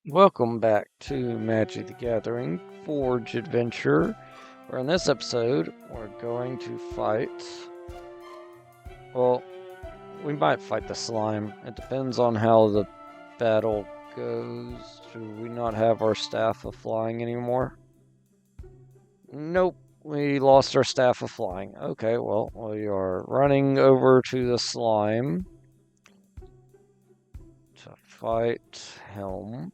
Welcome back to Magic the Gathering Forge Adventure, where in this episode we're going to fight. Well, we might fight the slime. It depends on how the battle goes. Do we not have our staff of flying anymore? Nope, we lost our staff of flying. Okay, well, we are running over to the slime to fight Helm.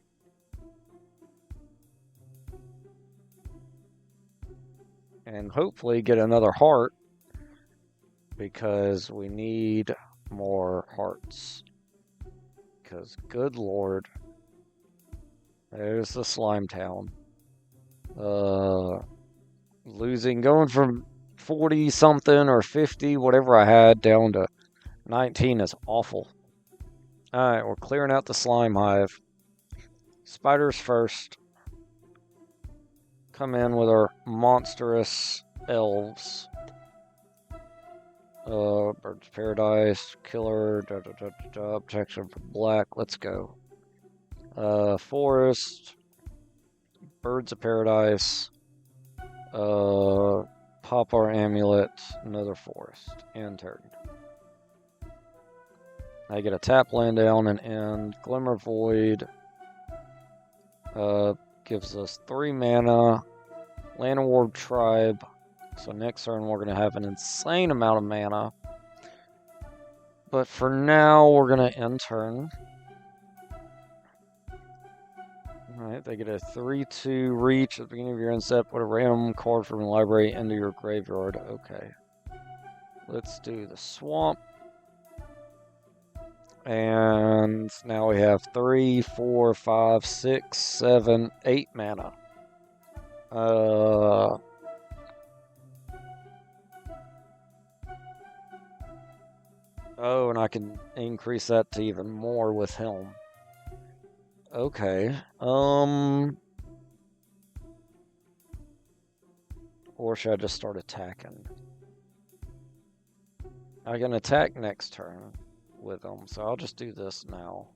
And hopefully get another heart because we need more hearts. Because, good lord, there's the slime town. Going from 40 something or 50, whatever I had, down to 19 is awful. Alright, we're clearing out the slime hive. Spiders first. Come in with our monstrous elves. Birds Paradise, Killer, Protection from Black, let's go. Forest, Birds of Paradise, pop our amulet, another forest, and turn. I get a tap land down and end. Glimmer Void gives us 3 mana. Land Award Tribe. So next turn we're going to have an insane amount of mana. But for now we're going to end turn. Alright, they get a 3/2 reach at the beginning of your end step. Put a random card from the library into your graveyard. Okay. Let's do the swamp. And now we have 3, 4, 5, 6, 7, 8 mana. Oh, and I can increase that to even more with Helm. Okay. Or should I just start attacking? I can attack next turn with them, so I'll just do this now.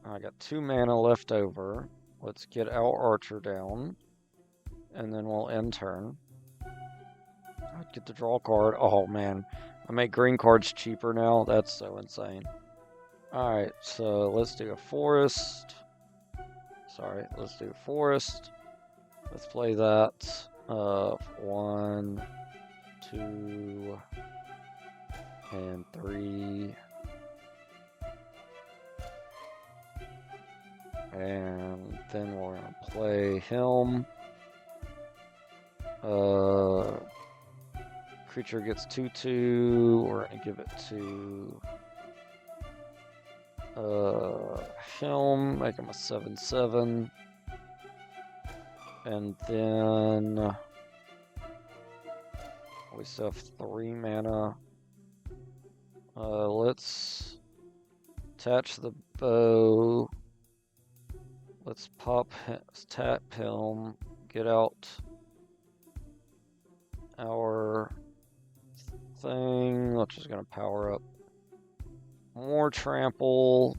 I got 2 mana left over. Let's get our archer down, and then we'll end turn. I'd get to draw a card. Oh man, I make green cards cheaper now. That's so insane. Alright, so let's do a forest. Sorry, let's do a forest. Let's play that. 1, 2, and 3. And then we're gonna play Helm. Creature gets 2/2. We're gonna give it to Helm, make him a 7/7. And then we still have 3 mana. Let's attach the bow. Let's tap Helm, get out our thing, which is going to power up more trample,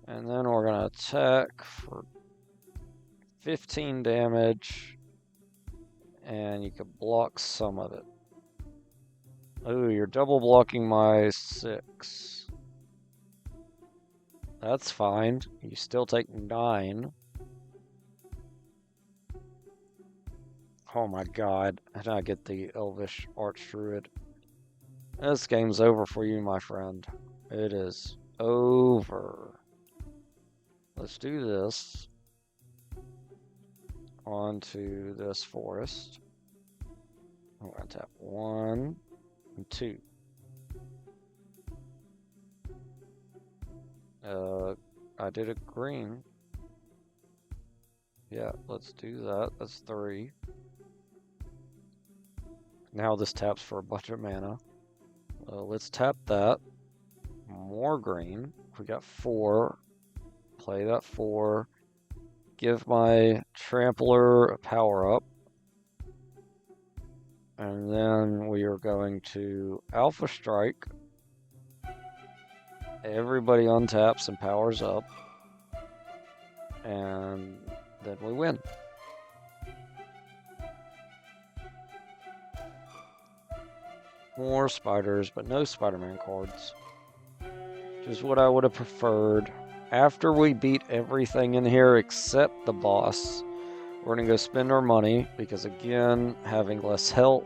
and then we're going to attack for 15 damage, and you can block some of it. Oh, you're double blocking my 6. That's fine. You still take 9. Oh my god. And I get the Elvish Archdruid. This game's over for you, my friend. It is over. Let's do this. Onto this forest. I'm going to tap 1 and 2. I did a green. Yeah, let's do that. That's 3. Now this taps for a bunch of mana. Let's tap that. More green. We got 4. Play that 4. Give my Trampler a power up. And then we are going to Alpha Strike. Everybody untaps and powers up. And then we win. More spiders, but no Spider-Man cards. Which is what I would have preferred. After we beat everything in here except the boss, we're going to go spend our money, because again, having less health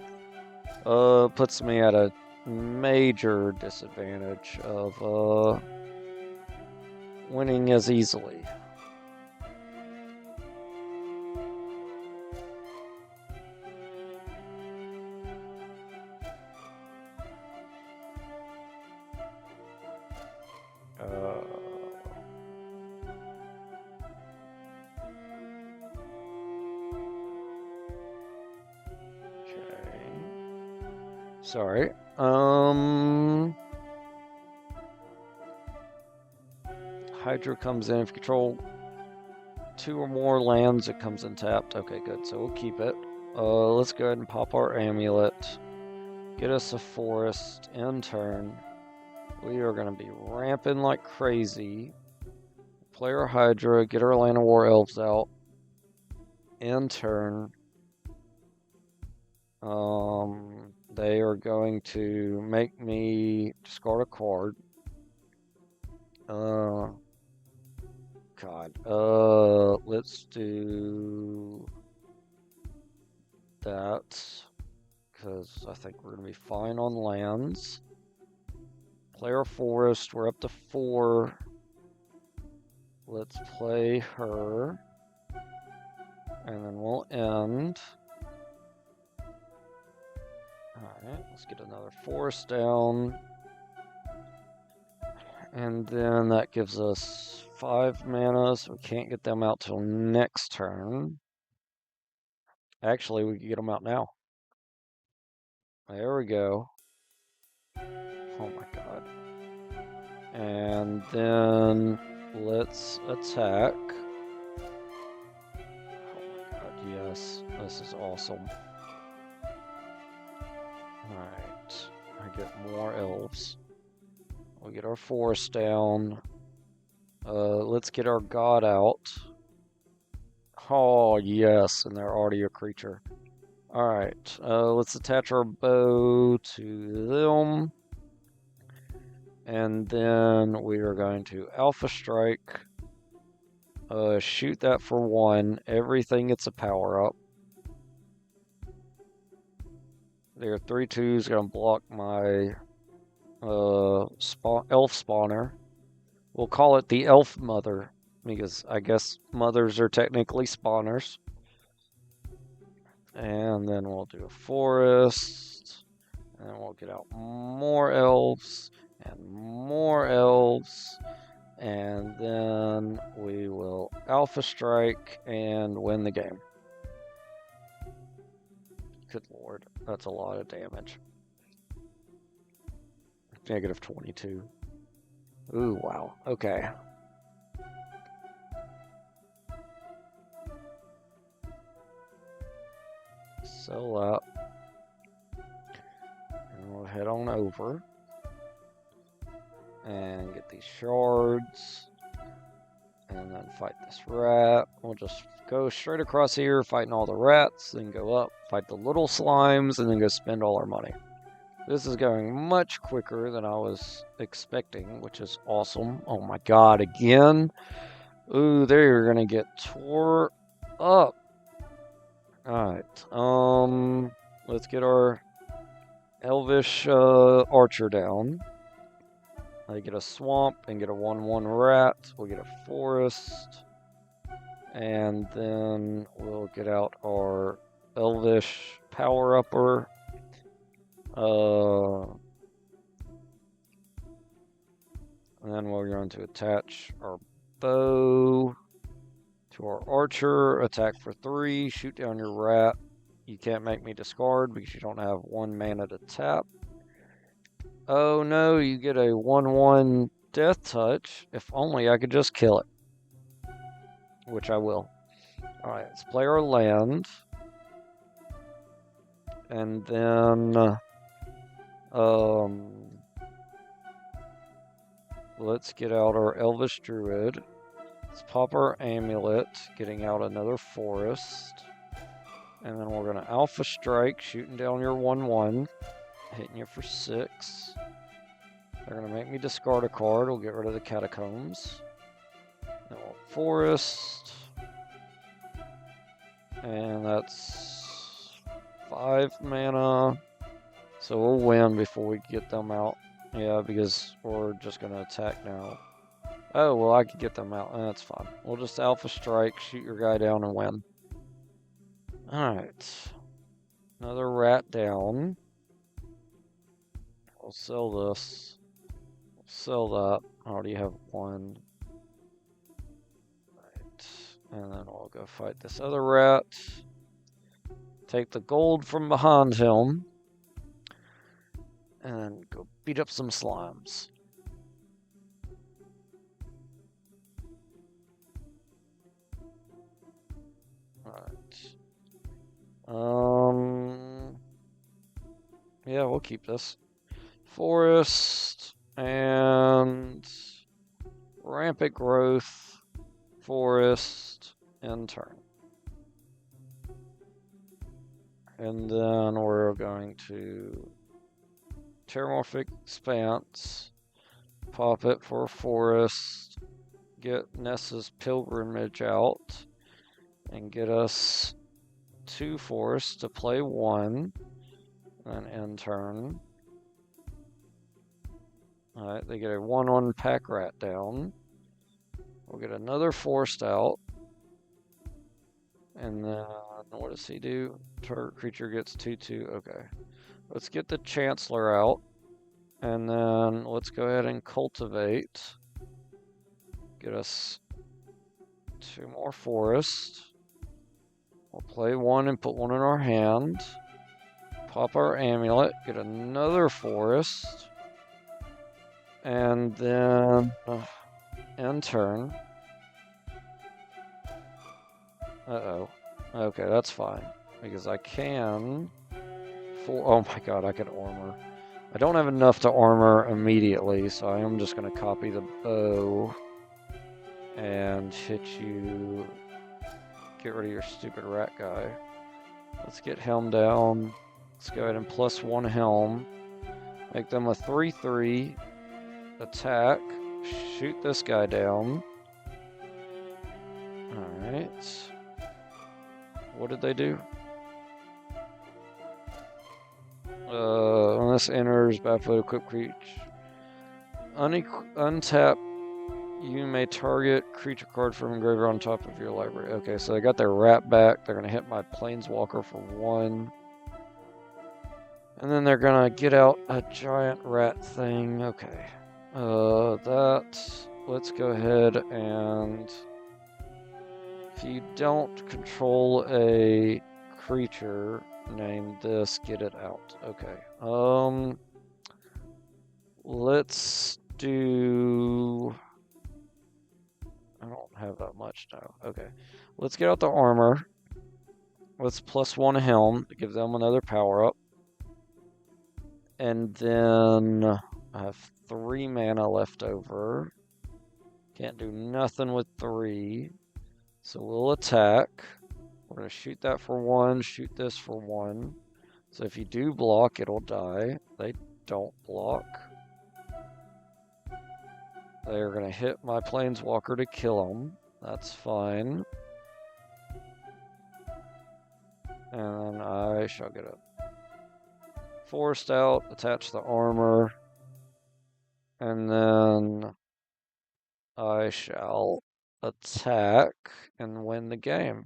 puts me at a major disadvantage of winning as easily. Sorry. Hydra comes in. If you control 2 or more lands, it comes in tapped. Okay, good. So we'll keep it. Let's go ahead and pop our amulet. Get us a forest in turn. We are going to be ramping like crazy. Play our Hydra. Get our Land of War Elves out. In turn. They are going to make me discard a card. God. Let's do that, because I think we're going to be fine on lands. Play our forest. We're up to 4. Let's play her. And then we'll end. Alright, let's get another forest down. And then that gives us 5 mana, so we can't get them out till next turn. Actually, we can get them out now. There we go. Oh my god. And then let's attack. Oh my god, yes. This is awesome. Alright. I get more elves. We'll get our forest down. Let's get our god out. Oh, yes, and they're already a creature. Alright, let's attach our bow to them. And then we are going to Alpha Strike. Shoot that for 1. Everything gets a power up. Their 3/2 is going to block my elf spawner. We'll call it the elf mother, because I guess mothers are technically spawners. And then we'll do a forest. And we'll get out more elves and more elves. And then we will Alpha Strike and win the game. Good lord, that's a lot of damage. Negative 22. Ooh, wow. Okay. Sell up. And we'll head on over. And get these shards. And then fight this rat. We'll just go straight across here, fighting all the rats, then go up, fight the little slimes, and then go spend all our money. This is going much quicker than I was expecting, which is awesome. Oh my god, again? Ooh, they're gonna get tore up. Alright, let's get our elvish archer down. I get a swamp and get a 1/1 rat. We'll get a forest. And then we'll get out our elvish power-upper. And then we're going to attach our bow to our archer. Attack for 3. Shoot down your rat. You can't make me discard because you don't have 1 mana to tap. Oh no, you get a 1/1 death touch. If only I could just kill it. Which I will. Alright, let's play our land. And then let's get out our Elvish Druid. Let's pop our amulet, getting out another forest. And then we're going to Alpha Strike, shooting down your 1/1, hitting you for 6. They're going to make me discard a card. We'll get rid of the Catacombs. Then we'll Forest. And that's 5 mana. So we'll win before we get them out. Yeah, because we're just going to attack now. Oh, well, I could get them out. That's fine. We'll just Alpha Strike, shoot your guy down, and win. Alright. Another rat down. We'll sell this. We'll sell that. I already have 1. Right. And then we'll go fight this other rat. Take the gold from behind him. And go beat up some slimes. Yeah, we'll keep this. Forest and rampant growth, forest, and turn. And then we're going to Terramorphic Expanse, pop it for a forest, get Nessa's Pilgrimage out, and get us 2 forests to play 1, and end turn. Alright, they get a 1/1 pack rat down. We'll get another forest out. And then, what does he do? Target creature gets 2/2. Okay. Let's get the Chancellor out. And then let's go ahead and cultivate. Get us 2 more forests. We'll play 1 and put 1 in our hand. Pop our amulet. Get another forest. And then end turn. Uh-oh. Okay, that's fine. Because I can... Oh my god, I can armor. I don't have enough to armor immediately, so I am just going to copy the bow. And hit you... Get rid of your stupid rat guy. Let's get Helm down. Let's go ahead and +1 Helm. Make them a 3/3. Attack. Shoot this guy down. Alright. What did they do? When this enters battlefield, equip creature. Untap. You may target creature card from graveyard on top of your library. Okay, so they got their rat back. They're going to hit my planeswalker for 1. And then they're going to get out a giant rat thing. Okay. Let's go ahead and... If you don't control a creature, name this, get it out. Okay. Let's do... I don't have that much now. Okay. Let's get out the armor. Let's +1 Helm to give them another power up. And then I have 3 mana left over. Can't do nothing with 3. So we'll attack. We're going to shoot that for 1, shoot this for 1. So if you do block, it'll die. They don't block. They're going to hit my planeswalker to kill him. That's fine. And I shall get a forest out, attach the armor, and then I shall attack and win the game.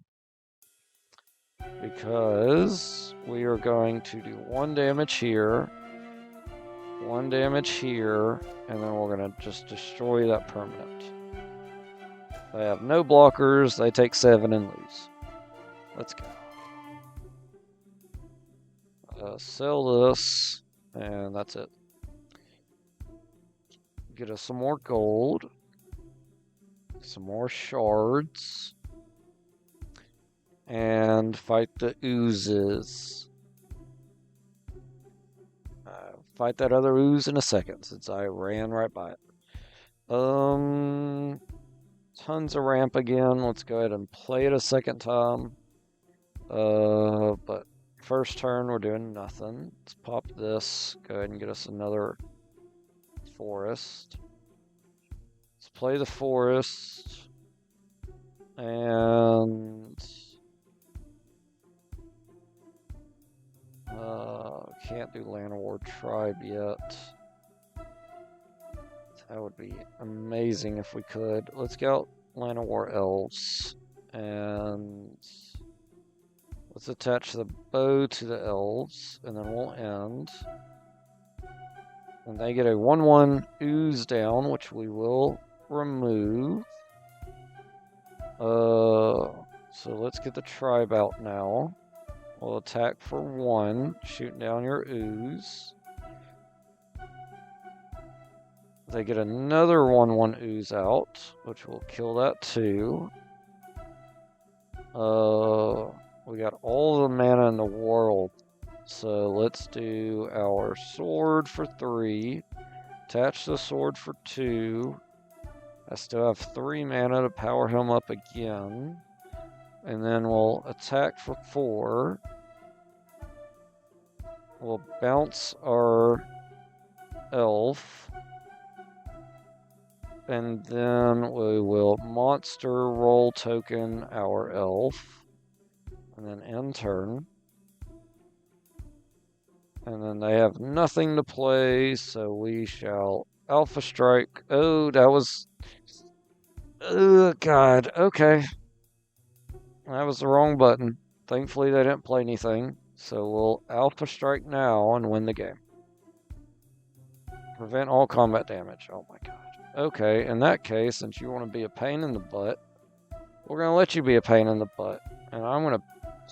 Because we are going to do 1 damage here, 1 damage here, and then we're going to just destroy that permanent. They have no blockers, they take 7 and lose. Let's go. Sell this, and that's it. Get us some more gold, some more shards, and fight the oozes. Fight that other ooze in a second, since I ran right by it. Tons of ramp again. Let's go ahead and play it a second time. But first turn we're doing nothing. Let's pop this. Go ahead and get us another forest. Let's play the forest. And can't do Llanowar Tribe yet. That would be amazing if we could. Let's get out Llanowar Elves. And let's attach the bow to the elves. And then we'll end. And they get a 1/1 ooze down, which we will remove. So let's get the tribe out now. We'll attack for 1, shooting down your ooze. They get another 1/1 ooze out, which will kill that too. We got all the mana in the world. So let's do our sword for 3. Attach the sword for 2. I still have 3 mana to power him up again. And then we'll attack for 4. We'll bounce our elf. And then we will monster roll token our elf. And then end turn. And then they have nothing to play, so we shall Alpha Strike. Oh, that was... Oh, God. Okay. That was the wrong button. Thankfully, they didn't play anything. So we'll Alpha Strike now and win the game. Prevent all combat damage. Oh, my God. Okay, in that case, since you want to be a pain in the butt, we're going to let you be a pain in the butt. And I'm going to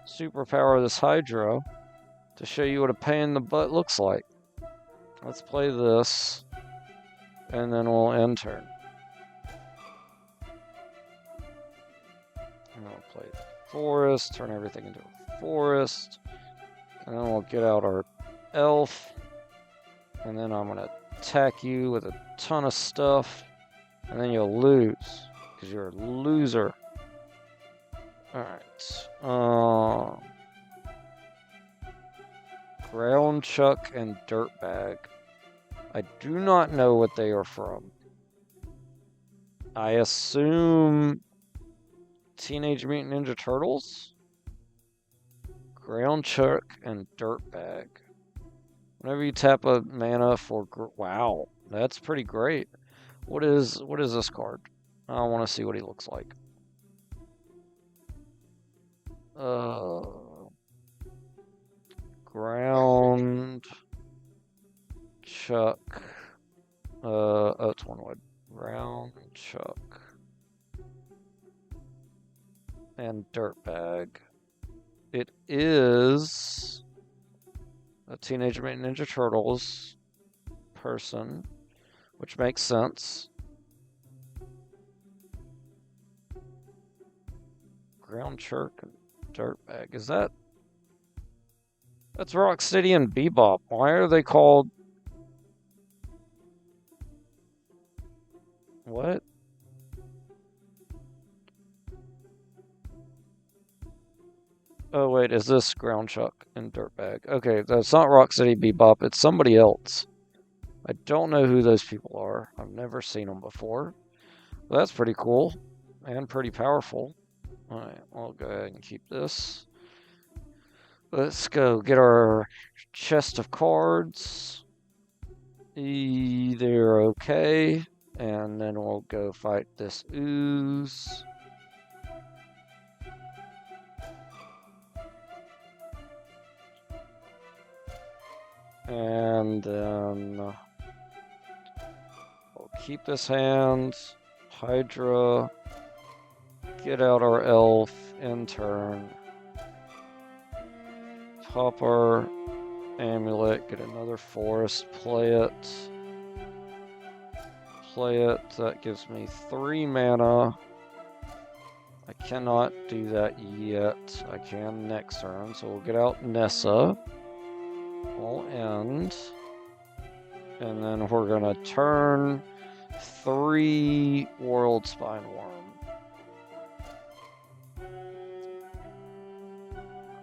superpower this Hydra to show you what a pain in the butt looks like. Let's play this, and then we'll end turn. And we'll play forest, turn everything into a forest, and then we'll get out our elf, and then I'm going to attack you with a ton of stuff, and then you'll lose, because you're a loser. Alright, Ground Chuck and Dirtbag. I do not know what they are from. I assume Teenage Mutant Ninja Turtles? Ground Chuck and Dirtbag. Whenever you tap a mana for... Wow, that's pretty great. What is this card? I want to see what he looks like. Ground Chuck. Oh, it's 1 wood. Ground Chuck. And Dirtbag. It is a Teenage Mutant Ninja Turtles person, which makes sense. Ground Chuck and Dirtbag. Is that... That's Rocksteady and Bebop. Why are they called... What? Oh, wait, is this Ground Chuck and Dirtbag? Okay, that's not Rocksteady Bebop, it's somebody else. I don't know who those people are. I've never seen them before. But that's pretty cool and pretty powerful. Alright, I'll go ahead and keep this. Let's go get our chest of cards. They're okay. And then we'll go fight this ooze. And then we'll keep this hand. Hydra. Get out our elf. In turn. Pop our amulet. Get another forest. Play it. Play it. That gives me 3 mana. I cannot do that yet. I can next turn. So we'll get out Nessa. We'll end. And then we're going to turn 3 World Spine Worm.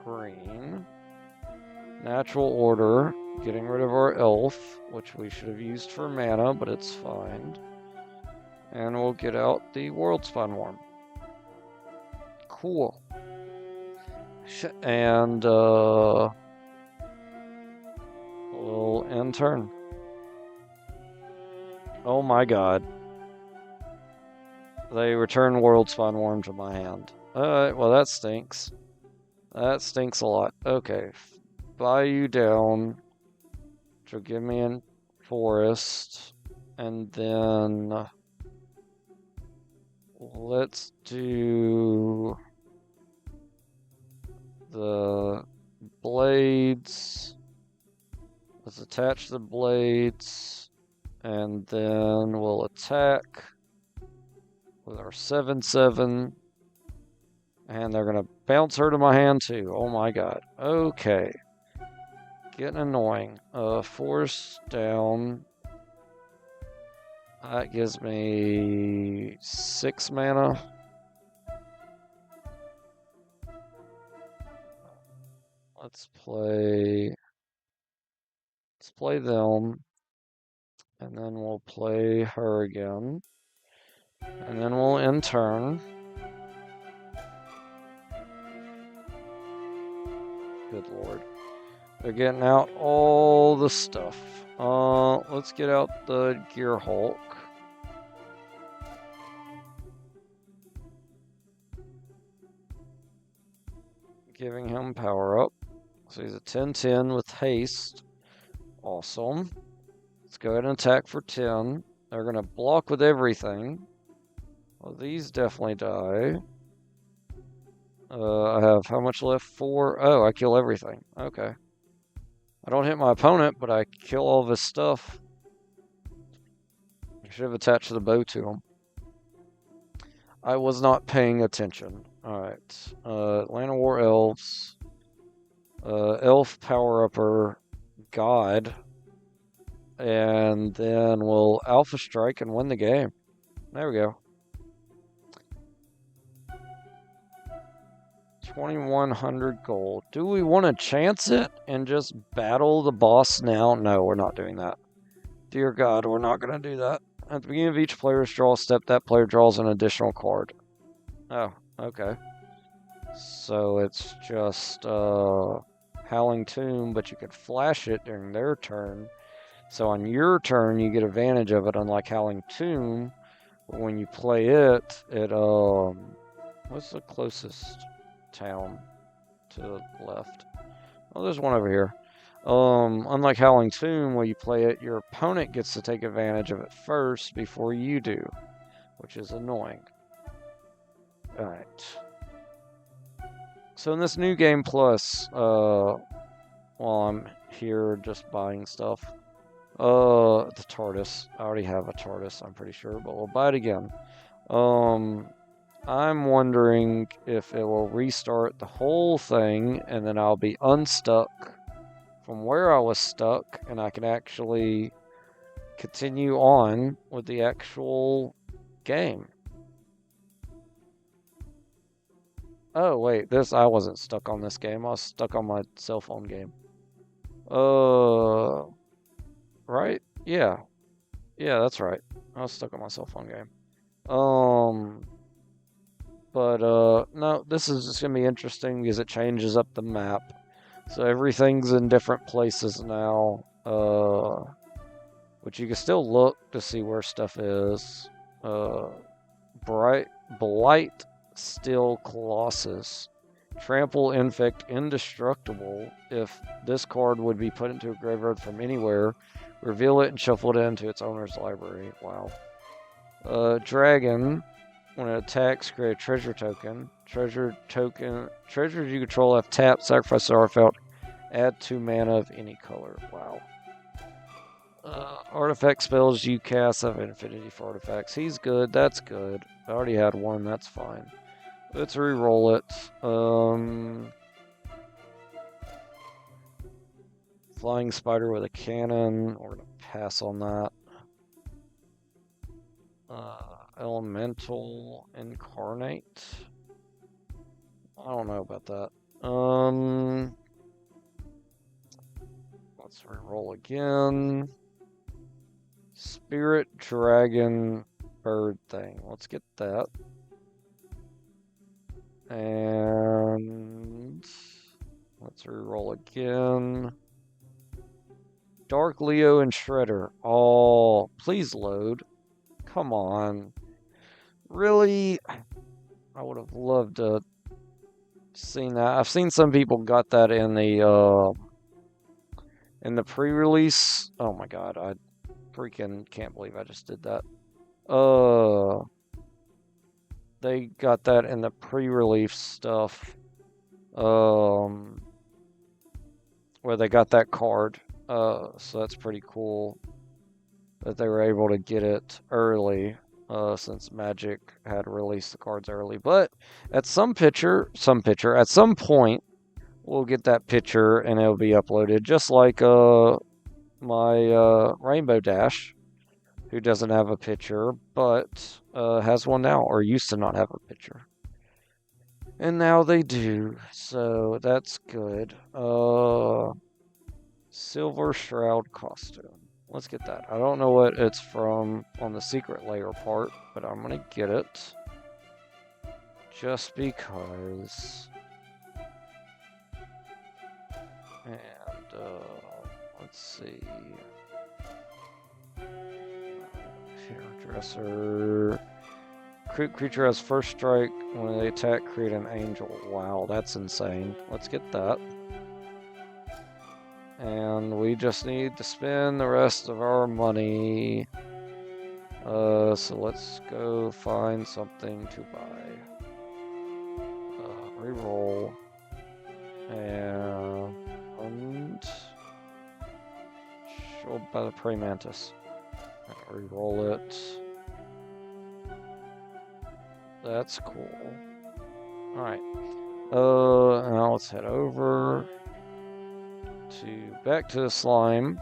Green. Natural Order. Getting rid of our elf, which we should have used for mana, but it's fine. And we'll get out the World Spine Worm. Cool. And we'll end turn. Oh my god. They return World Spine Worm to my hand. Alright, well that stinks. That stinks a lot. Okay. Buy you down. So give me a forest. And then let's do the blades. Let's attach the blades. And then we'll attack with our 7/7. And they're going to bounce her to my hand too. Oh my god. Okay. Getting annoying. Force down. That gives me 6 mana. Let's play them. And then we'll play her again. And then we'll end turn. Good lord. They're getting out all the stuff. Let's get out the Gear Hulk. Giving him power up. So he's a 10/10 with haste. Awesome. Let's go ahead and attack for 10. They're going to block with everything. Well, these definitely die. I have how much left? 4. Oh, I kill everything. Okay. I don't hit my opponent, but I kill all of his stuff. I should have attached the bow to him. I was not paying attention. Alright. Atlanta War Elves. Elf Power Upper. God. And then we'll Alpha Strike and win the game. There we go. 2,100 gold. Do we want to chance it and just battle the boss now? No, we're not doing that. Dear God, we're not going to do that. At the beginning of each player's draw step, that player draws an additional card. Oh, okay. So it's just Howling Tomb, but you could flash it during their turn. So on your turn, you get advantage of it, unlike Howling Tomb. But when you play it, what's the closest town to the left? Oh, there's one over here. Unlike Howling Tomb, where you play it, your opponent gets to take advantage of it first before you do, which is annoying. Alright. So in this new game plus, while I'm here just buying stuff, the TARDIS. I already have a TARDIS, I'm pretty sure, but we'll buy it again. I'm wondering if it will restart the whole thing, and then I'll be unstuck from where I was stuck, and I can actually continue on with the actual game. Oh, wait, I wasn't stuck on this game. I was stuck on my cell phone game. Right? Yeah. Yeah, that's right. I was stuck on my cell phone game. No, this is just gonna be interesting because it changes up the map. So everything's in different places now. Which you can still look to see where stuff is. Blight Still Colossus. Trample, Infect, Indestructible. If this card would be put into a graveyard from anywhere, reveal it and shuffle it into its owner's library. Wow. Dragon. When it attacks, create a treasure token. Treasures you control have tapped, sacrifice an artifact, add 2 mana of any color. Wow. Artifact spells you cast have infinity for artifacts. He's good. That's good. I already had one. That's fine. Let's re-roll it. Flying Spider with a cannon. We're going to pass on that. Elemental Incarnate. I don't know about that. Let's reroll again. Spirit Dragon Bird thing. Let's get that. And let's reroll again. Dark Leo and Shredder. Oh, please load. Come on. Really? I would have loved to seen that. I've seen some people got that in the pre-release. Oh my god, I freaking can't believe I just did that. They got that in the pre-release stuff. Where they got that card. So that's pretty cool that they were able to get it early. Since Magic had released the cards early. But at some point, we'll get that picture and it'll be uploaded. Just like my Rainbow Dash, who doesn't have a picture, but has one now, or used to not have a picture. And now they do, so that's good. Silver Shroud costume. Let's get that. I don't know what it's from on the secret layer part, but I'm gonna get it. Just because. And, let's see. Hairdresser. Creature has first strike. When they attack, create an angel. Wow, that's insane. Let's get that. And we just need to spend the rest of our money. So let's go find something to buy. Reroll. And showed by the Prey Mantis. Reroll it. That's cool. Alright. Now let's head over back to the slime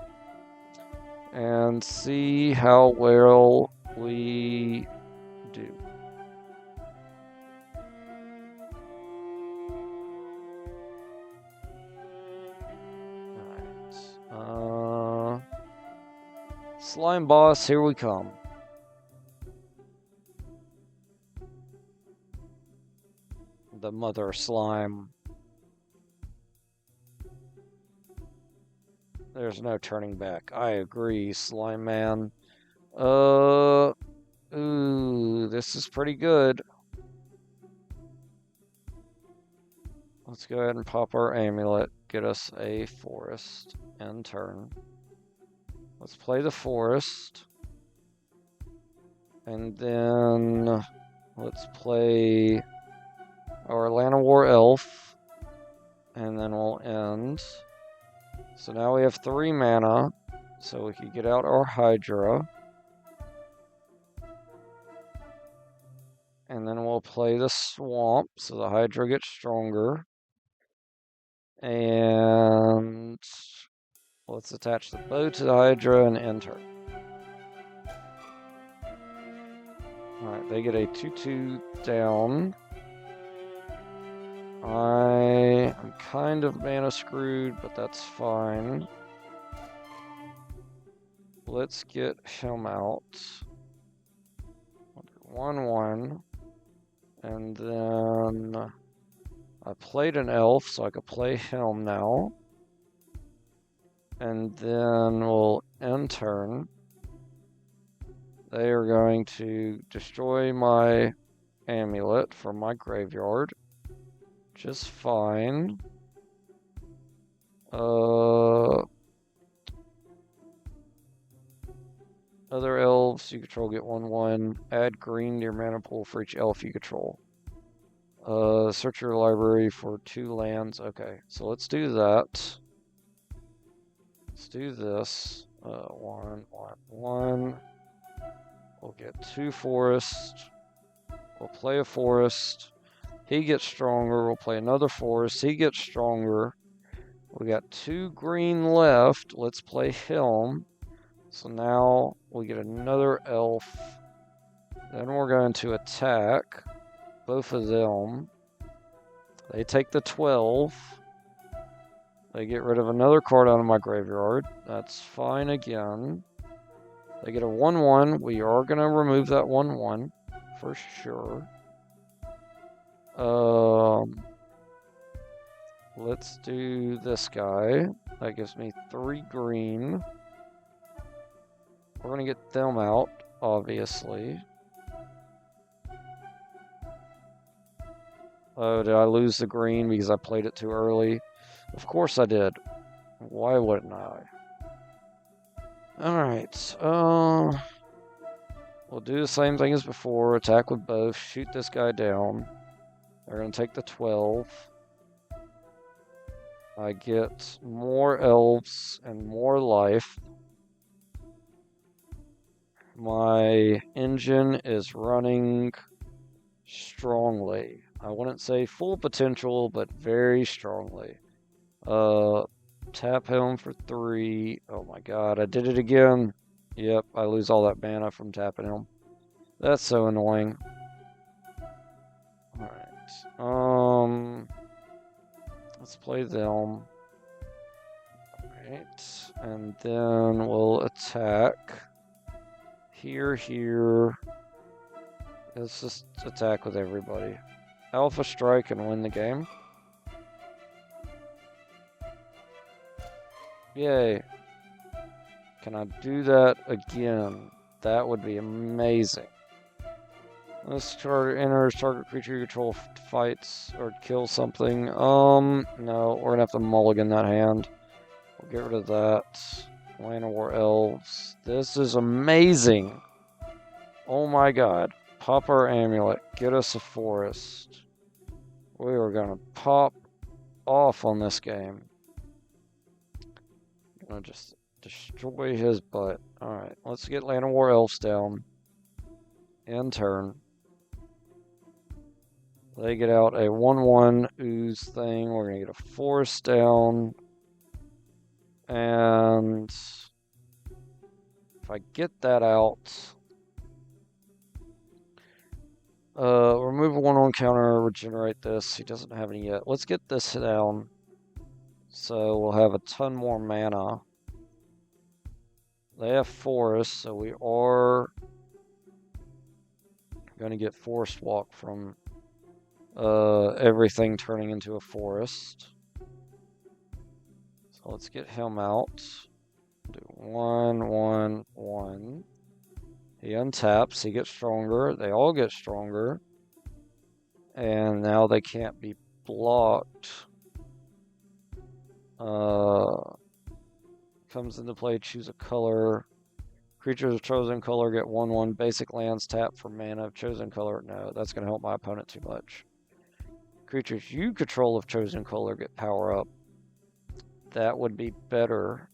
and see how well we do. Alright. Slime boss, here we come. The mother slime. There's no turning back. I agree, Slime Man. Ooh, this is pretty good. Let's go ahead and pop our amulet. Get us a forest end turn. Let's play the forest. And then let's play our Llanowar Elf. And then we'll end. So now we have 3 mana, so we can get out our Hydra. And then we'll play the Swamp, so the Hydra gets stronger. And let's attach the bow to the Hydra and enter. Alright, they get a 2/2 down. I am kind of mana screwed, but that's fine. Let's get him out. 1/1. And then I played an elf, so I could play him now. And then we'll end turn. They are going to destroy my amulet from my graveyard. Just fine. Other elves you control get 1/1. Add green to your mana pool for each elf you control. Search your library for 2 lands. Okay, so let's do that. Let's do this. 1, 1, 1. We'll get 2 forests. We'll play a forest. He gets stronger. We'll play another forest. He gets stronger. We got 2 green left. Let's play him. So now we get another elf. Then we're going to attack both of them. They take the 12. They get rid of another card out of my graveyard. That's fine again. They get a 1/1. We are going to remove that 1/1 for sure. Let's do this guy. That gives me 3 green. We're going to get them out, obviously. Oh, did I lose the green because I played it too early? Of course I did. Why wouldn't I? Alright, we'll do the same thing as before. Attack with both. Shoot this guy down. They're going to take the 12. I get more elves and more life. My engine is running strongly. I wouldn't say full potential, but very strongly. Tap him for 3. Oh my god, I did it again. Yep, I lose all that mana from tapping him. That's so annoying. Alright. Let's play them. Alright. And then we'll attack. Here. Let's just attack with everybody. Alpha Strike and win the game. Yay. Can I do that again? That would be amazing. This card enters target creature you control fights or kill something. No, we're gonna have to mulligan that hand. We'll get rid of that. Land of War Elves. This is amazing. Oh my god. Pop our amulet. Get us a forest. We are gonna pop off on this game. Gonna just destroy his butt. Alright, let's get Land of War Elves down. End turn. They get out a 1/1 ooze thing. We're going to get a forest down. And if I get that out, remove a 1/1 counter, regenerate this. He doesn't have any yet. Let's get this down. So we'll have a ton more mana. They have forest, so we are going to get forest walk from everything turning into a forest. So let's get him out. Do 1/1/1. He untaps, he gets stronger. They all get stronger. And now they can't be blocked. Comes into play, choose a color. Creatures of chosen color get 1/1. Basic lands tap for mana of chosen color. No, that's going to help my opponent too much. Creatures you control of chosen color get power up. That would be better.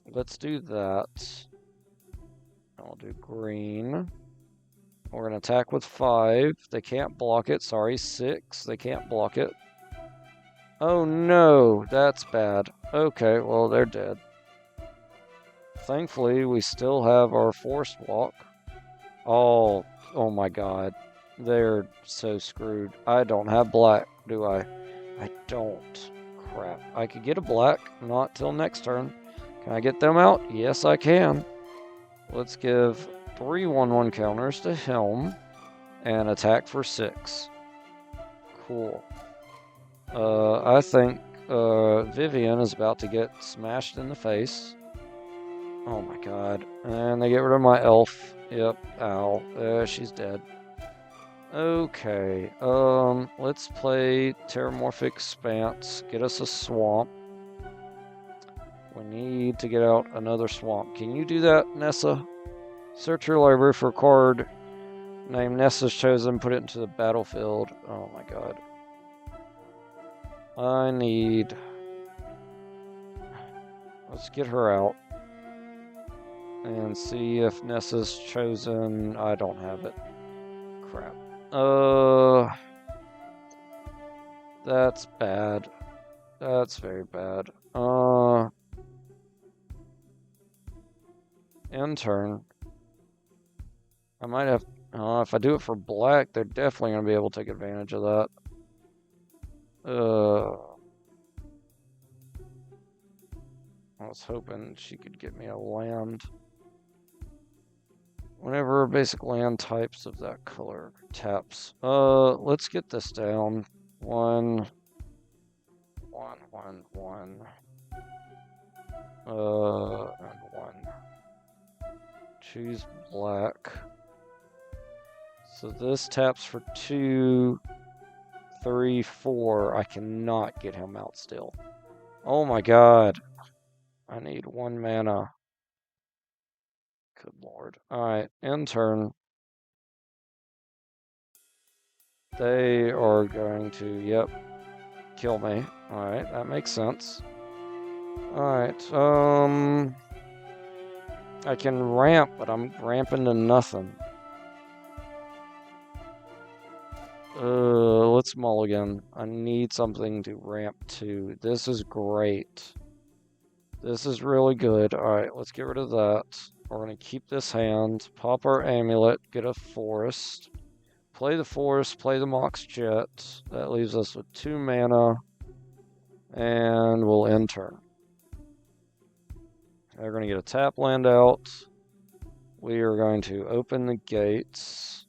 Let's do that. I'll do green. We're going to attack with 5. They can't block it. Sorry, 6. They can't block it. Oh no, that's bad. Okay, well, they're dead. Thankfully, we still have our forest walk. Oh my god. They're so screwed. I don't have black, do I? I don't. Crap. I could get a black, not till next turn. Can I get them out? Yes, I can. Let's give 3 1/1 counters to him and attack for 6. Cool. I think Vivian is about to get smashed in the face. Oh my god. And they get rid of my elf. Yep. Ow. She's dead. Okay. Let's play Terramorphic Expanse. Get us a swamp. We need to get out another swamp. Can you do that, Nessa? Search your library for a card named Nessa's Chosen. Put it into the battlefield. Oh my god. I need... Let's get her out. And see if Nessa's Chosen... I don't have it. Crap. That's bad. That's very bad. End turn. I might have, if I do it for black, they're definitely going to be able to take advantage of that. I was hoping she could get me a land. Whenever basic land types of that color taps. Let's get this down. 1, 1, 1, 1. And 1. Choose black. So this taps for 2, 3, 4. I cannot get him out still. Oh my god. I need 1 mana. Good lord. Alright, end turn. They are going to, yep, kill me. Alright, that makes sense. Alright, I can ramp, but I'm ramping to nothing. Let's mulligan. I need something to ramp to. This is great. This is really good. Alright, let's get rid of that. We're going to keep this hand, pop our amulet, get a forest, play the forest, play the Mox Jet. That leaves us with 2 mana, and we'll end turn. We're going to get a tap land out. We are going to open the gates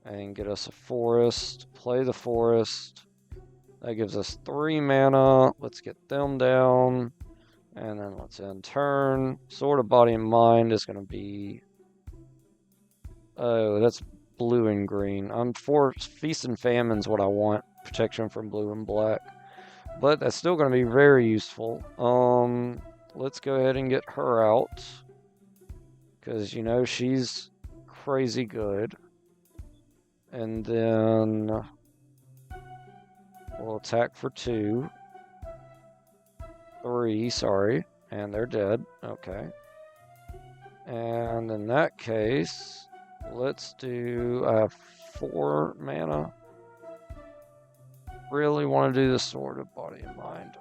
and get us a forest, play the forest. That gives us 3 mana. Let's get them down. And then let's end turn. Sword of Body and Mind is going to be... Oh, that's blue and green. Feast and Famine's what I want. Protection from blue and black. But that's still going to be very useful. Let's go ahead and get her out. Because, you know, she's crazy good. And then we'll attack for 2. 3, sorry. And they're dead. Okay. And in that case, let's do 4 mana. Really want to do the Sword of Body and Mind.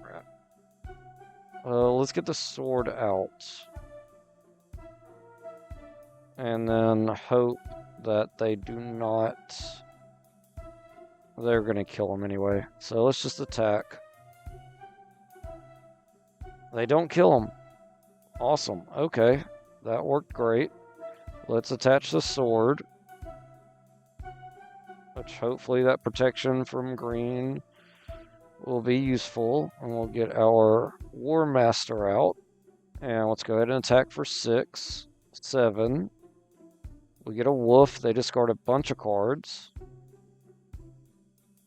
Crap. Let's get the sword out. And then hope that they do not... They're going to kill him anyway. So let's just attack. They don't kill him. Awesome. Okay. That worked great. Let's attach the sword. Which hopefully that protection from green will be useful. And we'll get our War Master out. And let's go ahead and attack for 6, 7. We get a wolf. They discard a bunch of cards.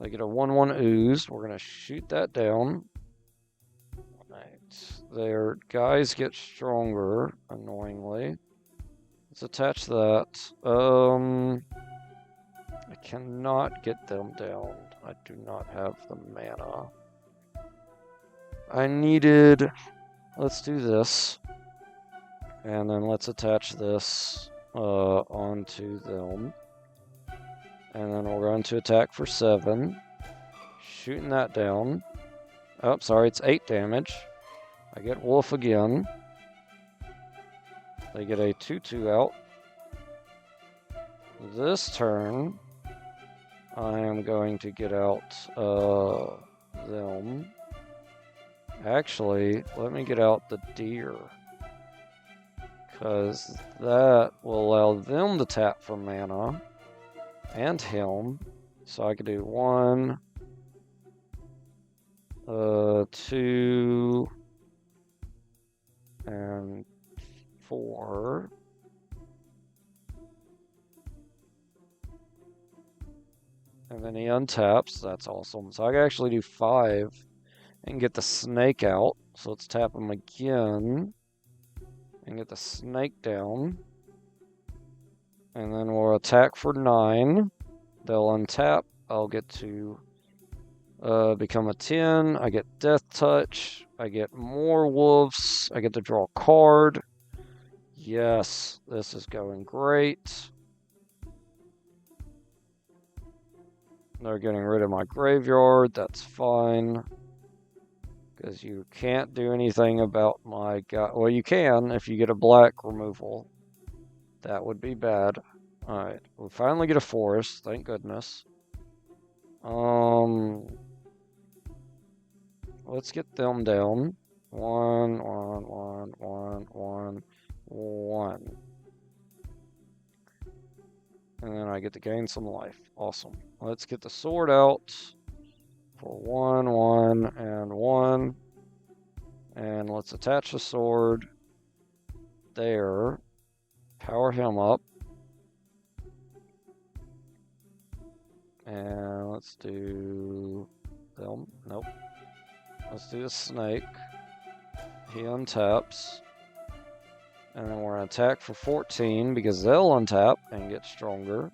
They get a 1/1 ooze. We're going to shoot that down. Right. Their guys get stronger, annoyingly. Let's attach that. I cannot get them down. I do not have the mana. I needed... Let's do this. And then let's attach this onto them. And then we're going to attack for 7. Shooting that down. Oh, sorry, it's 8 damage. I get wolf again. They get a 2/2 out. This turn, I am going to get out them. Actually, let me get out the deer. Because that will allow them to tap for mana. And him. So I could do 1, 2, and 4. And then he untaps. That's awesome. So I can actually do 5 and get the snake out. So let's tap him again and get the snake down. And then we'll attack for 9. They'll untap. I'll get to become a 10. I get Death Touch. I get more wolves. I get to draw a card. Yes, this is going great. They're getting rid of my graveyard. That's fine. Because you can't do anything about my guy. Well, you can if you get a black removal. That would be bad. Alright, we finally get a forest, thank goodness. Let's get them down. 1, 1, 1, 1, 1, 1. And then I get to gain some life. Awesome. Let's get the sword out for 1, 1, and 1. And let's attach the sword there. Power him up. And let's do them. Nope. Let's do the snake. He untaps. And then we're going to attack for 14 because they'll untap and get stronger.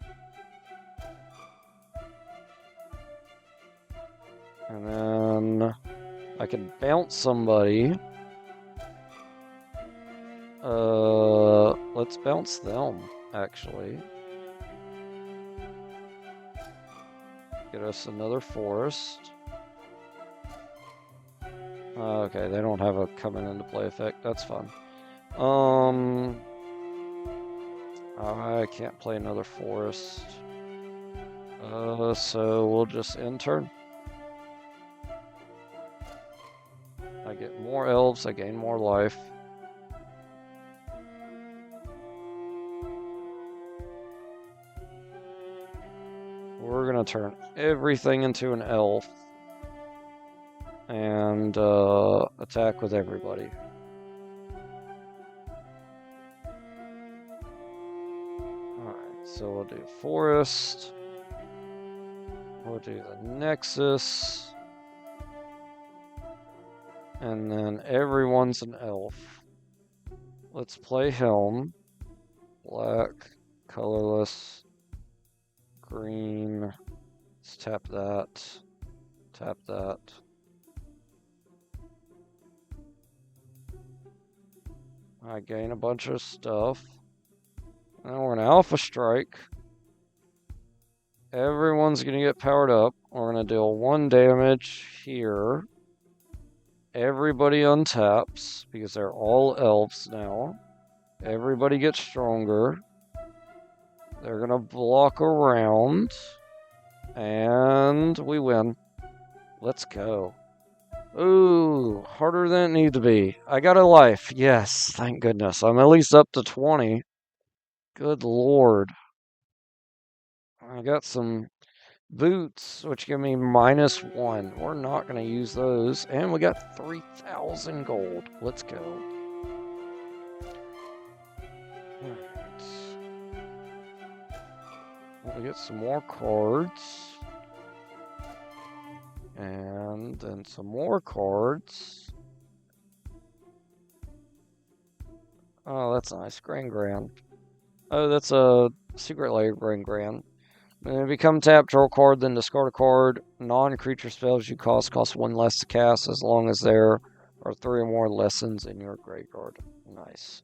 And then I can bounce somebody. Let's bounce them, actually. Get us another forest. Okay, they don't have a coming into play effect. That's fine. I can't play another forest. So we'll just end turn. I get more elves, I gain more life. We're gonna turn everything into an elf. And attack with everybody. Alright, so we'll do forest. We'll do the nexus. And then everyone's an elf. Let's play Helm. Black, colorless, green. Let's tap that. Tap that. I gain a bunch of stuff. Now we're gonna Alpha Strike. Everyone's gonna get powered up. We're gonna deal 1 damage here. Everybody untaps because they're all elves now. Everybody gets stronger. They're gonna block around. And we win. Let's go. Ooh, harder than it needed to be. I got a life. Yes, thank goodness. I'm at least up to 20. Good lord. I got some boots, which give me -1. We're not going to use those. And we got 3,000 gold. Let's go. Alright. We'll get some more cards. And then some more cards. Oh, that's nice. Grand. Oh, that's a secret layer Grand. When they become tapped, draw a card, then discard a card. Non-creature spells you cost 1 less to cast as long as there are 3 or more lessons in your graveyard. Nice.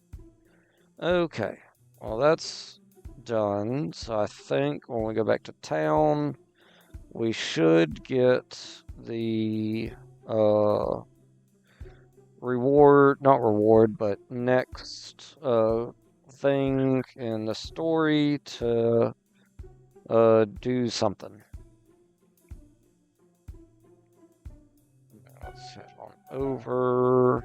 Okay. Well, that's done. So I think when we go back to town, we should get the but next thing in the story to do something. Let's head on over.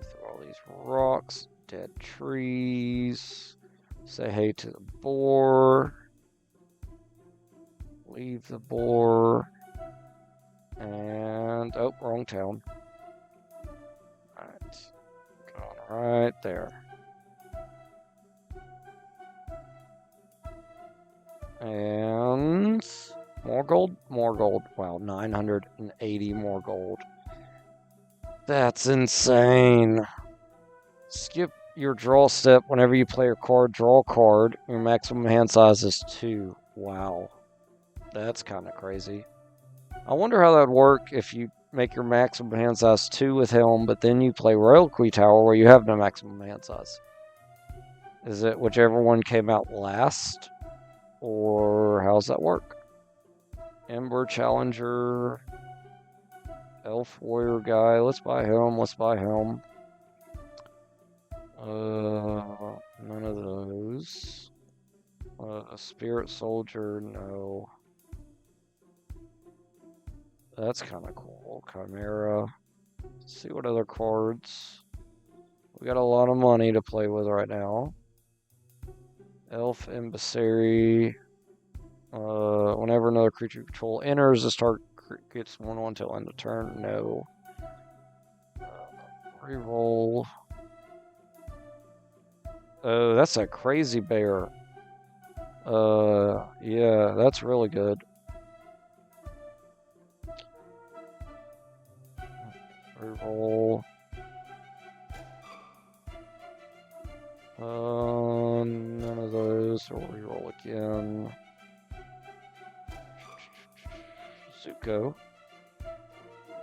Through all these rocks, dead trees. Say hey to the boar. Leave the boar. And, oh, wrong town. Alright. Going right there. And more gold? More gold. Wow, 980 more gold. That's insane. Skip your draw step whenever you play your card. Draw a card. Your maximum hand size is 2. Wow. That's kind of crazy. I wonder how that would work if you make your maximum hand size 2 with Helm, but then you play Reliquary Tower where you have no maximum hand size. Is it whichever one came out last? Or how does that work? Ember Challenger. Elf Warrior guy. Let's buy him. Let's buy him. None of those. Spirit Soldier, no. That's kind of cool. Chimera. Let's see what other cards. We got a lot of money to play with right now. Elf Emissary. Whenever another creature you control enters, the start gets 1/1 until end of turn. No. Reroll. Oh, that's a crazy bear. Yeah, that's really good. Reroll. None of those. We'll reroll again. Zuko.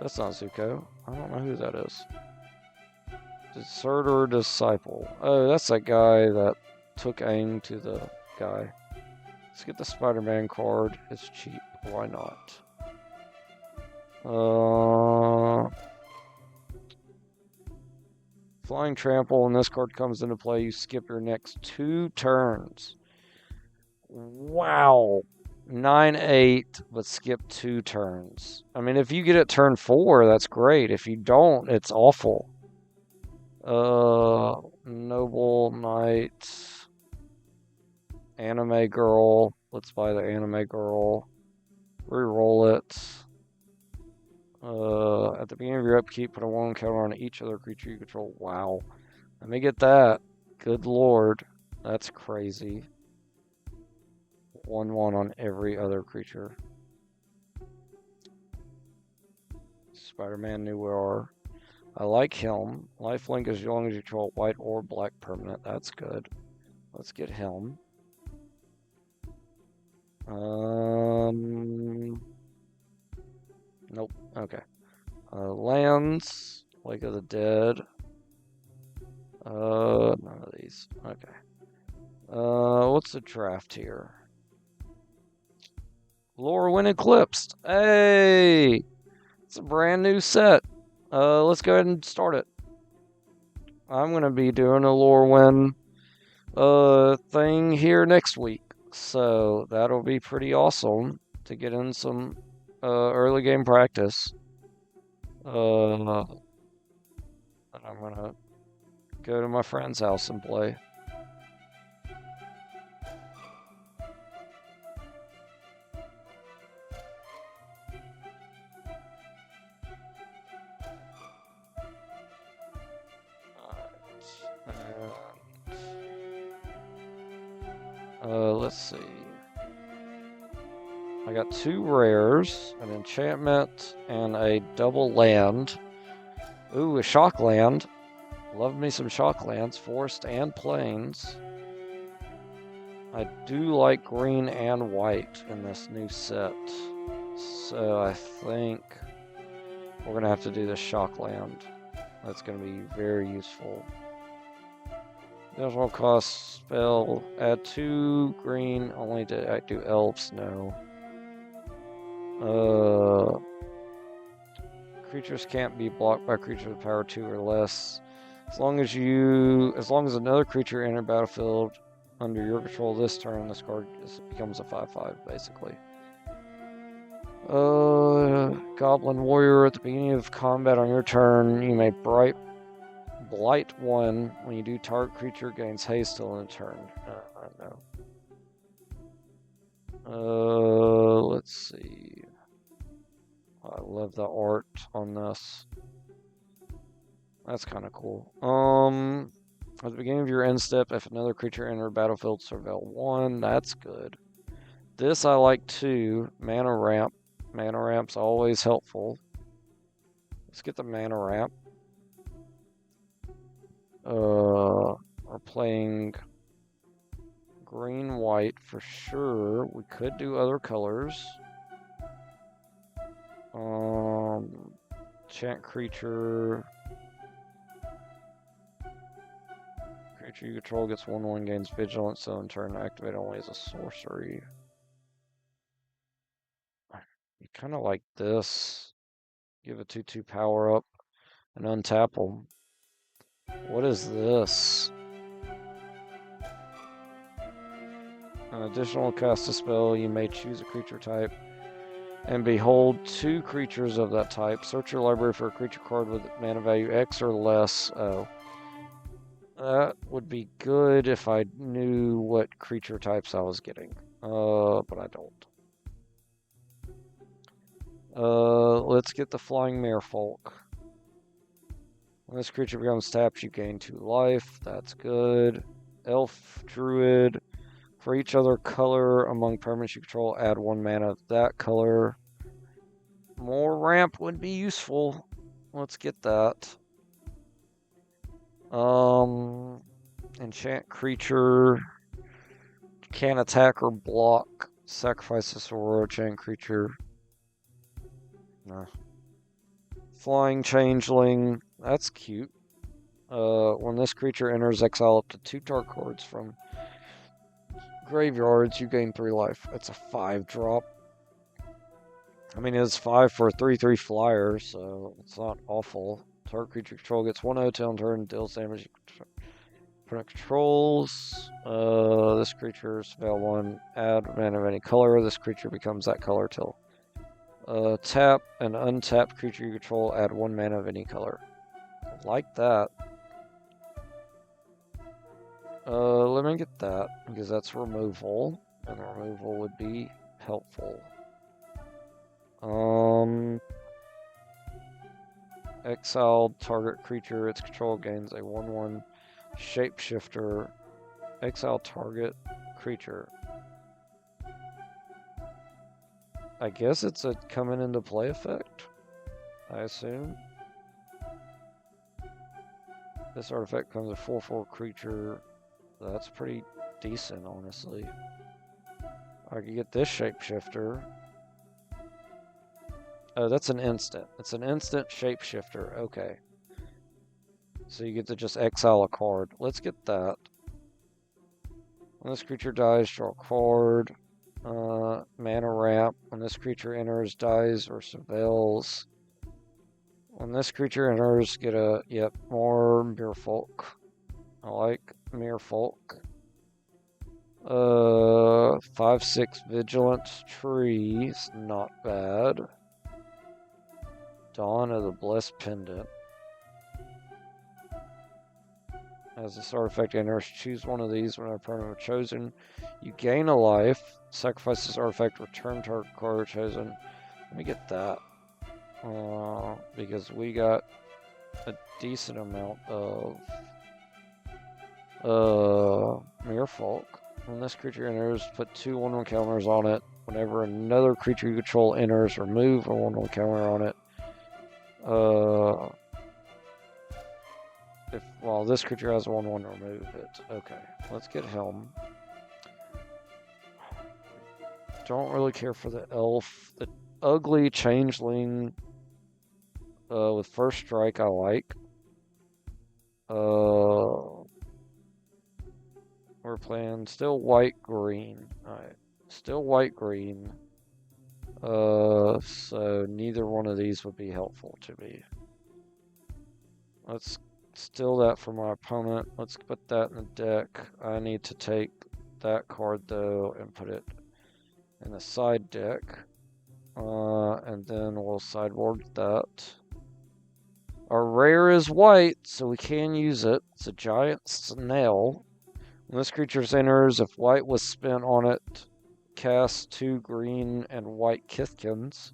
That's not Zuko. I don't know who that is. Deserter Disciple. Oh, that's that guy that took aim to the guy. Let's get the Spider-Man card. It's cheap. Why not? Flying Trample. When this card comes into play, you skip your next 2 turns. Wow. 9/8, but skip 2 turns. I mean, if you get it turn 4, that's great. If you don't, it's awful. Noble Knight. Anime Girl. Let's buy the Anime Girl. Reroll it. At the beginning of your upkeep, put a 1 counter on each other creature you control. Wow. Let me get that. Good lord. That's crazy. 1/1 on every other creature. Spider-Man Noir. I like him. Lifelink as long as you control white or black permanent. That's good. Let's get him. Nope. Okay. Lands. Lake of the Dead. None of these. Okay. What's the draft here? Lorwyn Eclipsed. Hey! It's a brand new set. Let's go ahead and start it. I'm going to be doing a Lorwyn thing here next week. So that'll be pretty awesome to get in some early game practice. And I'm going to go to my friend's house and play. Let's see. I got 2 rares, an enchantment, and a double land. Ooh, a shock land. Love me some shock lands, forest and plains. I do like green and white in this new set. So I think we're going to have to do the shock land. That's going to be very useful. This will cost spell. Add 2 green only to do elves. No. Creatures can't be blocked by creatures with power 2 or less. As long as another creature enters battlefield under your control this turn, this card becomes a 5/5 basically. Goblin Warrior. At the beginning of combat on your turn, you may Blight 1. When you do, target creature gains haste till in a turn. I know. Let's see. I love the art on this. That's kind of cool. At the beginning of your end step, if another creature enters battlefield, surveil 1. That's good. This I like too. Mana ramp. Mana ramp's always helpful. Let's get the mana ramp. We're playing green white for sure. We could do other colors. Enchant creature. Creature you control gets 1/1, gains vigilance, so in turn activate only as a sorcery. kind of like this. Give a 2/2 power up and untap them. What is this? An additional cast a spell, you may choose a creature type and behold 2 creatures of that type. Search your library for a creature card with mana value X or less. Oh. That would be good if I knew what creature types I was getting. But I don't. Let's get the Flying Merfolk. When this creature becomes tapped, you gain 2 life. That's good. Elf, Druid. For each other color among permanents you control, add 1 mana of that color. More ramp would be useful. Let's get that. Enchant creature. Can't attack or block. Sacrifice this or enchant creature. Nah. Flying Changeling. That's cute. When this creature enters, exile up to 2 target cards from graveyards, you gain 3 life. It's a 5-drop. I mean, it's 5 for a 3/3 flyer, so it's not awful. Target creature control gets 1 OT on turn, deals damage. Opponent controls. This creature spell 1. Add mana of any color. This creature becomes that color till. Tap an untapped creature you control. Add 1 mana of any color. Like that. Let me get that, because that's removal, and removal would be helpful. Exiled target creature, its control gains a 1/1 shapeshifter. Exile target creature. I guess it's a coming into play effect, I assume. This artifact becomes a 4/4 creature. That's pretty decent, honestly. I could get this shapeshifter. Oh, that's an instant. It's an instant shapeshifter. Okay. So you get to just exile a card. Let's get that. When this creature dies, draw a card. Mana ramp. When this creature enters, dies, or surveils. When this creature enters, get a, yep, more Merfolk. I like Merfolk. 5/6 Vigilance Trees, not bad. Dawn of the Blessed Pendant. As this artifact enters, choose one of these when a permanent chosen. You gain a life. Sacrifice this artifact, return target card chosen. Let me get that. Because we got a decent amount of Merfolk. When this creature enters, put 2 1/1 counters on it. Whenever another creature you control enters, remove a 1/1 counter on it. Well, this creature has a 1/1, remove it. Okay, let's get Helm. Don't really care for the elf. The ugly changeling with first strike I like. We're playing still white-green. Alright, still white-green. So neither one of these would be helpful to me. Let's steal that from my opponent. Let's put that in the deck. I need to take that card, though, and put it in the side deck. And then we'll sideboard that. Our rare is white, so we can use it. It's a giant snail. When this creature enters, if white was spent on it, cast 2 green and white Kithkins.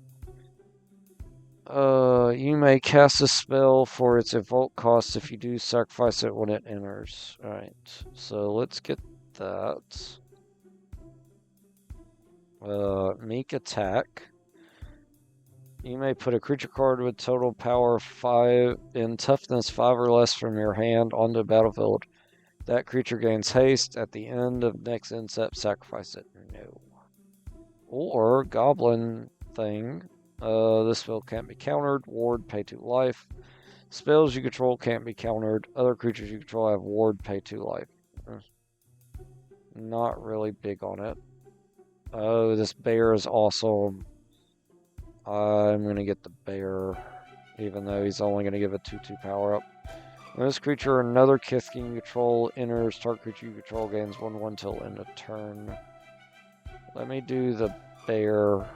You may cast a spell for its evoke cost if you do sacrifice it when it enters. Alright, so let's get that. Meek attack. You may put a creature card with total power 5 in toughness 5 or less from your hand onto the battlefield. That creature gains haste. At the end of next end step, sacrifice it. No. Or Goblin Thing. This spell can't be countered. Ward, pay 2 life. Spells you control can't be countered. Other creatures you control have ward, pay 2 life. Not really big on it. Oh, this bear is awesome. I'm going to get the bear, even though he's only going to give a 2/2 power up. When this creature another Kithkin you control enters, target creature you control gains 1/1 till end of turn. Let me do the bear.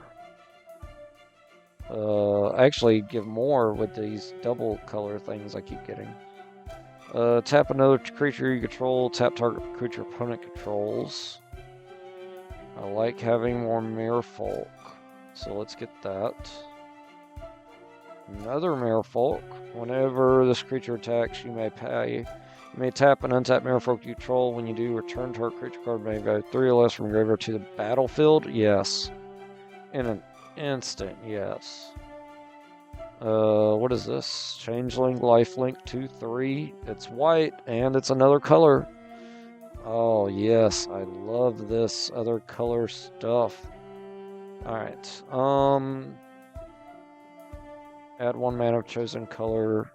Actually give more with these double color things I keep getting. Tap another creature you control, tap target creature opponent controls. I like having more Merfolk, so let's get that. Another Merfolk. Whenever this creature attacks, you may pay. You may tap and untap Merfolk you control. When you do, return target creature card may go 3 or less from graveyard to the battlefield. Yes. In an instant, yes. What is this? Changeling, lifelink, 2/3. It's white, and it's another color. Oh, yes, I love this other color stuff. Alright, add 1 mana of chosen color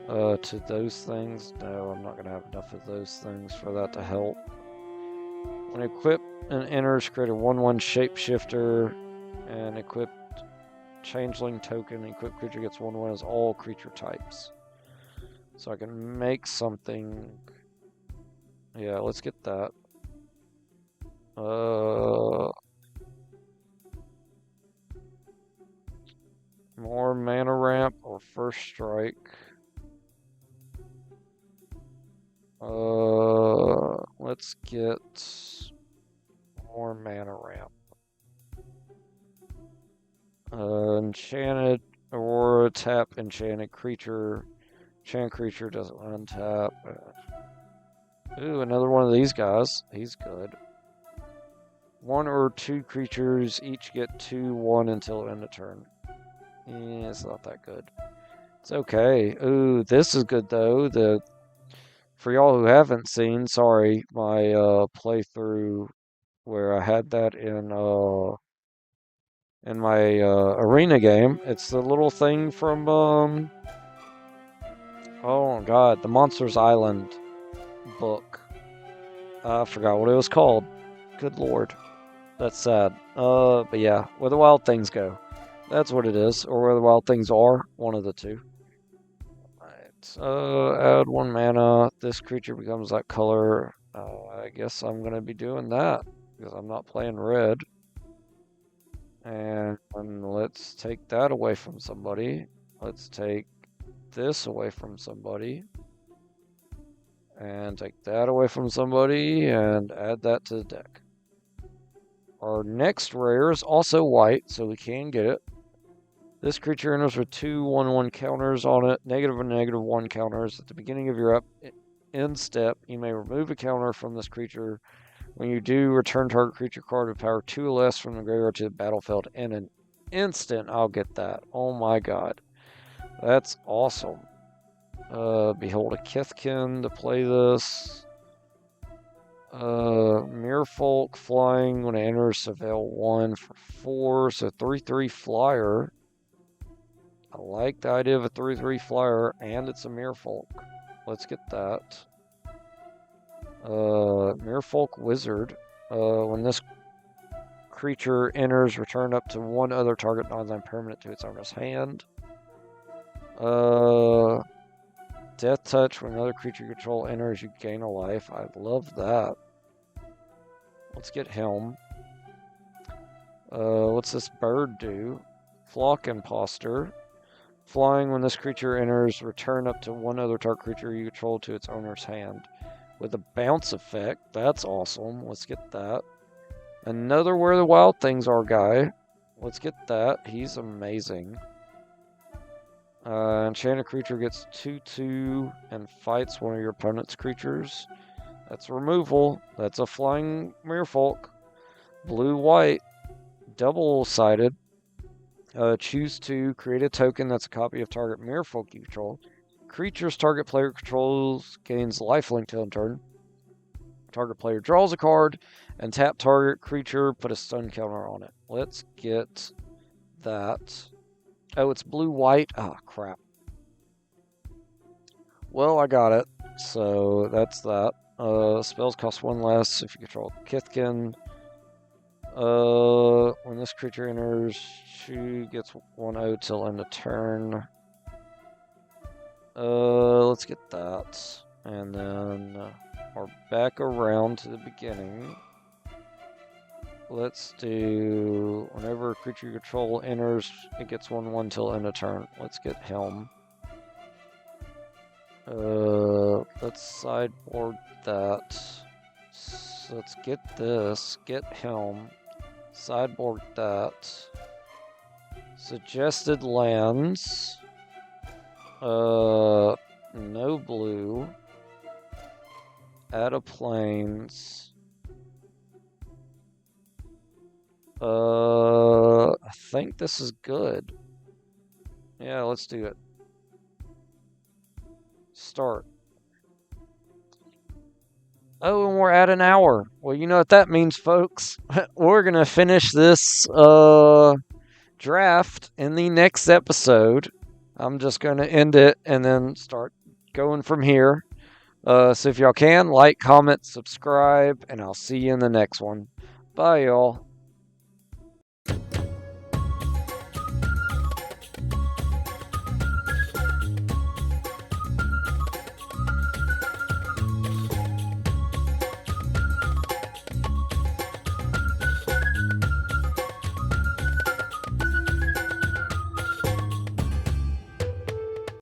to those things. No, I'm not going to have enough of those things for that to help. When equipped and enters, create a 1/1 shapeshifter and equip changeling token. Equipped creature gets 1/1 as all creature types. So I can make something. Yeah, let's get that. More mana ramp or first strike. Let's get more mana ramp. Enchanted or tap enchanted creature. Enchanted creature doesn't untap. Ooh, another one of these guys. He's good. 1 or 2 creatures each get 2/1 until end of turn. Yeah, it's not that good. It's okay. Ooh, this is good though. For y'all who haven't seen, sorry, my playthrough where I had that in my arena game. It's the little thing from oh god, the Monsters Island book. I forgot what it was called. Good lord. That's sad. But yeah, where the wild things go. That's what it is. Or where the wild things are. One of the two. Alright. Add 1 mana. This creature becomes that color. I guess I'm going to be doing that. Because I'm not playing red. And let's take that away from somebody. Let's take this away from somebody. And take that away from somebody. And add that to the deck. Our next rare is also white, so we can get it. This creature enters with 2 1/1 counters on it, negative and negative 1 counters. At the beginning of your end step, you may remove a counter from this creature. When you do, return target creature card with power 2 or less from the graveyard to the battlefield. In an instant, I'll get that. Oh my god. That's awesome. Behold a Kithkin to play this. Merfolk flying when it enters Surveil 1 for 4, so 3/3 flyer. I like the idea of a 3/3 flyer, and it's a Merfolk. Let's get that. Merfolk Wizard. When this creature enters, return up to 1 other target non-land permanent to its owner's hand. Death Touch, when another creature you control enters, you gain a life. I love that. Let's get Helm. What's this bird do? Flock Imposter. Flying, when this creature enters, return up to 1 other target creature you control to its owner's hand. With a bounce effect. That's awesome. Let's get that. Another Where the Wild Things Are guy. Let's get that. He's amazing. Enchanted creature gets 2/2 and fights one of your opponent's creatures. That's removal. That's a flying Merfolk. Blue-white. Double-sided. Choose to create a token that's a copy of target Merfolk you control. Creatures target player controls gains lifelink till end turn. Target player draws a card and tap target creature, put a stun counter on it. Let's get that. Oh, it's blue-white. Ah, crap. Well, I got it. So that's that. Spells cost 1 less if you control Kithkin. When this creature enters, she gets 1/0 till end of turn. Let's get that. And then we're back around to the beginning. Let's do whenever a creature you control enters, it gets 1/1 till end of turn. Let's get Helm. Let's sideboard that. So let's get this. Get Helm. Sideboard that. Suggested lands. No blue. Add a plains. I think this is good. Yeah, let's do it. Start. Oh, and we're at an hour. Well, you know what that means, folks. We're gonna finish this draft in the next episode. I'm just gonna end it and then start going from here. So if y'all can, like, comment, subscribe, and I'll see you in the next one. Bye, y'all.